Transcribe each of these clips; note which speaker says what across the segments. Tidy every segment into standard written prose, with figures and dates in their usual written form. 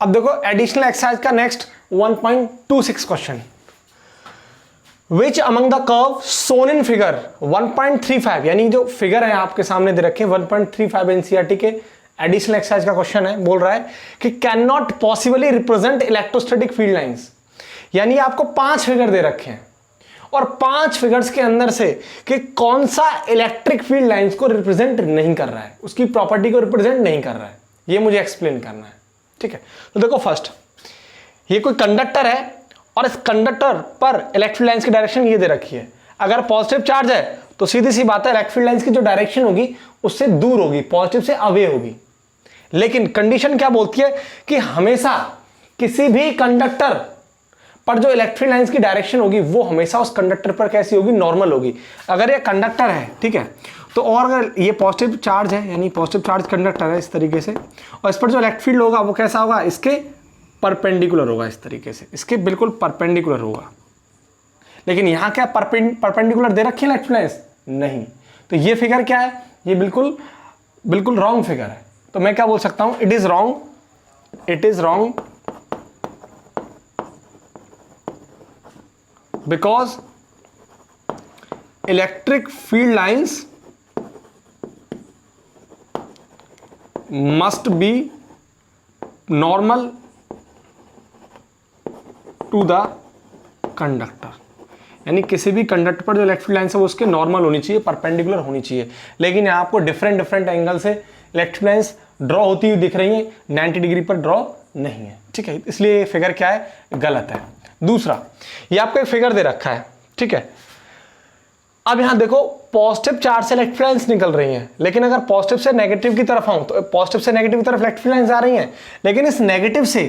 Speaker 1: अब देखो additional exercise का next 1.26 question, which among the curve shown in figure 1.35, यानी जो फिगर है आपके सामने दे रखे 1.35 एनसीईआरटी के एडिशनल एक्सरसाइज का क्वेश्चन है, बोल रहा है कि can not possibly represent electrostatic field lines, यानी आपको 5 फिगर दे रखे हैं और 5 फिगर्स के अंदर से कि कौन सा इलेक्ट्रिक फील्ड लाइंस को रिप्रेजेंट नहीं कर रहा है, उसकी प्रॉपर्टी को रिप्रेजेंट नहीं कर रहा है, ये मुझे एक्सप्लेन करना है। ठीक है, तो देखो फर्स्ट, ये कोई कंडक्टर है और इस कंडक्टर पर इलेक्ट्रिक लाइंस की डायरेक्शन ये दे रखी है। अगर पॉजिटिव चार्ज है तो सीधी सी बात है इलेक्ट्रिक लाइंस की जो डायरेक्शन होगी उससे दूर होगी, पॉजिटिव से अवे होगी। लेकिन कंडीशन क्या बोलती है कि हमेशा किसी भी कंडक्टर पर जो इलेक्ट्रिक लाइंस की डायरेक्शन होगी वो हमेशा उस कंडक्टर पर कैसी होगी, नॉर्मल होगी। अगर ये कंडक्टर है, ठीक है, तो और अगर ये पॉजिटिव चार्ज है, यानी पॉजिटिव चार्ज कंडक्टर है इस तरीके से, और इस पर जो इलेक्ट्रिक फील्ड होगा वो कैसा होगा, इसके परपेंडिकुलर होगा, इस तरीके से इसके बिल्कुल परपेंडिकुलर होगा। लेकिन यहां क्या परपेंडिकुलर दे रखी है इलेक्ट्रिक लाइंस? नहीं। तो ये फिगर क्या है, ये बिल्कुल बिल्कुल रॉन्ग फिगर है। तो मैं क्या बोल सकता हूं, it is wrong because electric field lines must be normal to the conductor, यानी किसी भी कंडक्टर पर जो इलेक्ट्रिक लाइंस है वो उसके नॉर्मल होनी चाहिए, परपेंडिकुलर होनी चाहिए। लेकिन यहाँ आपको डिफरेंट एंगल से इलेक्ट्रिक लाइंस ड्रॉ होती हुई दिख रही है, 90 डिग्री पर ड्रॉ नहीं है। ठीक है, इसलिए ये फिगर क्या है, गलत है। दूसरा, ये आपको एक फिगर दे रखा है, ठीक है। अब यहां देखो पॉजिटिव चार्ज से इलेक्ट्रिक लाइंस निकल रही हैं, लेकिन अगर पॉजिटिव से नेगेटिव की तरफ आऊं तो पॉजिटिव से नेगेटिव की तरफ इलेक्ट्रिक लाइंस आ रही हैं, लेकिन इस नेगेटिव से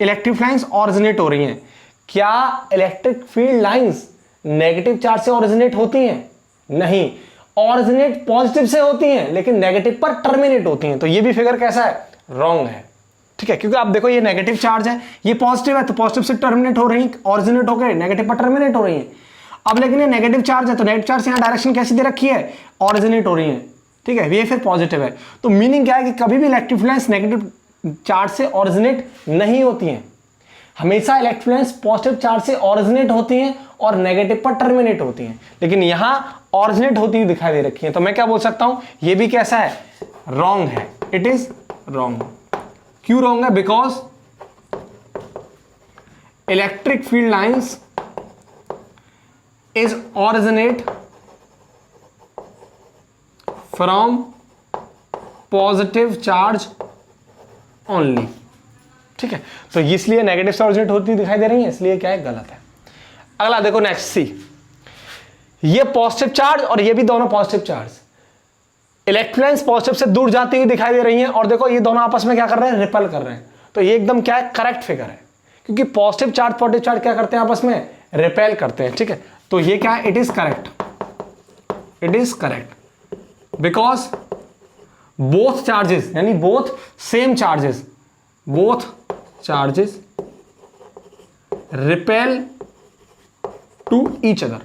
Speaker 1: इलेक्ट्रिक लाइंस ऑरिजिनेट हो रही हैं। क्या electric field lines negative charge से ऑरिजिनेट होती हैं? नहीं, ऑरिजिनेट पॉजिटिव से होती हैं लेकिन नेगेटिव पर टर्मिनेट होती हैं। तो ये भी फिगर कैसा है, रॉन्ग है। ठीक है, क्योंकि आप देखो ये नेगेटिव चार्ज है, ये पॉजिटिव है, तो पॉजिटिव से टर्मिनेट हो रही है, ऑरिजिनेट होकर नेगेटिव पर टर्मिनेट हो रही है। अब लेकिन ये नेगेटिव चार्ज है, तो नेगेटिव चार्ज यहाँ डायरेक्शन कैसी दे रखी है, ऑरिजिनेट हो रही है। ठीक है, ये फिर पॉजिटिव है। तो मीनिंग क्या है कि कभी भी इलेक्ट्रिक लाइंस नेगेटिव चार्ज से ऑरिजिनेट नहीं होती हैं, हमेशा इलेक्ट्रिक लाइंस पॉजिटिव चार्ज से ऑरिजिनेट होती हैं और नेगेटिव पर टर्मिनेट होती हैं। लेकिन यहां ऑरिजिनेट होती हुई दिखाई दे रखी है, तो मैं क्या बोल सकता हूं, ये भी कैसा है, रॉन्ग है। It is wrong. क्यों रॉन्ग है? Because electric field lines is originate from positive charge only. ठीक है, तो इसलिए नेगेटिव से ऑरिजिनेट होती दिखाई दे रही है, इसलिए क्या है, गलत है। अगला देखो नेक्स्ट सी, ये पॉजिटिव चार्ज और ये भी दोनों positive charge, electric lines positive से दूर जाती हुई दिखाई दे रही हैं, और देखो ये दोनों आपस में क्या कर रहे हैं, रिपेल कर रहे हैं। तो ये एकदम क्या है, करेक्ट फिगर है, क्योंकि पॉजिटिव चार्ज क्या करते हैं, आपस में रिपेल करते हैं। ठीक है, तो ये क्या है, it is correct because both charges, यानी both same charges, both charges repel to each other,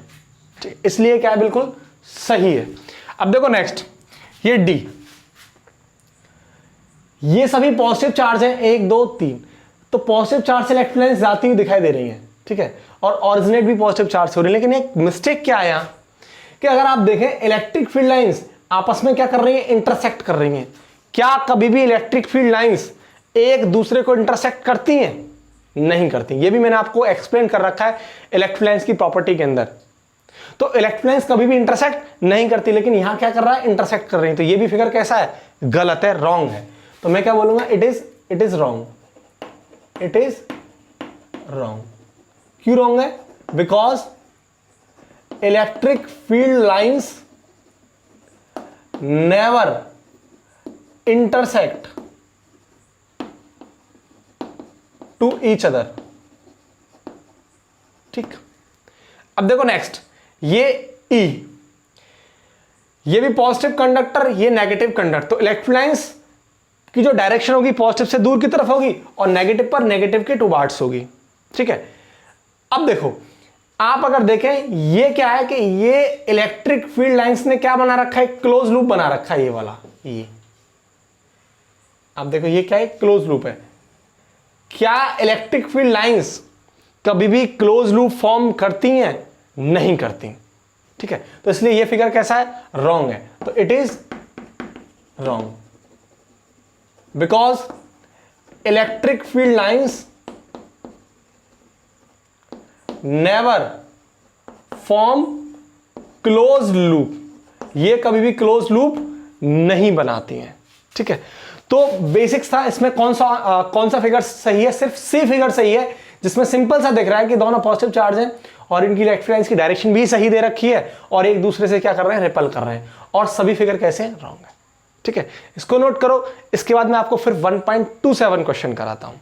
Speaker 1: इसलिए क्या है, बिल्कुल सही है। अब देखो नेक्स्ट, ये डी, ये सभी पॉजिटिव चार्ज है, 1 2 3, तो पॉजिटिव चार्ज से इलेक्ट्रिक लाइंस जाती हुई दिखाई दे रही है। ठीक है, और ऑरिजिनेट भी पॉजिटिव चार्ज हो रही है। लेकिन एक मिस्टेक क्या है यहां, कि अगर आप देखें इलेक्ट्रिक फील्ड लाइंस आपस में क्या कर रही है, इंटरसेक्ट कर रही हैं। क्या कभी भी इलेक्ट्रिक फील्ड लाइंस एक दूसरे को इंटरसेक्ट करती हैं? नहीं करती। ये भी मैंने आपको एक्सप्लेन कर रखा है इलेक्ट्रिक लाइंस की प्रॉपर्टी के अंदर। तो इलेक्ट्रिक लाइंस कभी भी इंटरसेक्ट नहीं करती, लेकिन यहां क्या कर रहा है, इंटरसेक्ट कर रही है। तो ये भी फिगर कैसा है, गलत है, रॉन्ग है। तो मैं क्या बोलूंगा, it is wrong. It is wrong. क्यों रॉन्ग है? Because electric field lines never intersect to each other. ठीक, अब देखो नेक्स्ट, ये ई, ये भी पॉजिटिव कंडक्टर, ये नेगेटिव कंडक्टर। तो इलेक्ट्रिक लाइंस की जो डायरेक्शन होगी पॉजिटिव से दूर की तरफ होगी और नेगेटिव पर नेगेटिव के टुवार्ड्स होगी। ठीक है, अब देखो आप अगर देखें, ये क्या है कि ये इलेक्ट्रिक फील्ड लाइंस ने क्या बना रखा है, क्लोज लूप बना रखा है, ये वाला, ये आप देखो ये क्या है, क्लोज लूप है। क्या इलेक्ट्रिक फील्ड लाइंस कभी भी क्लोज लूप फॉर्म करती हैं? नहीं करती। ठीक है, तो इसलिए ये फिगर कैसा है? रॉन्ग है। तो it is wrong because electric field lines never form close loop, ये कभी भी क्लोज लूप नहीं बनाती हैं। ठीक है, तो बेसिक्स था इसमें। कौन सा फिगर सही है? सिर्फ सी फिगर सही है, जिसमें सिंपल सा दिख रहा है कि दोनों पॉजिटिव चार्ज हैं और इनकी इलेक्ट्रिक लाइंस की डायरेक्शन भी सही दे रखी है और एक दूसरे से क्या कर रहे हैं? रिपल कर रहे हैं। और सभी फिगर कैसे हैं? रॉन्ग है। ठीक है, इसको नोट करो। इसके बाद मैं आपको फिर 1.27 क्वेश्चन कराता हूं।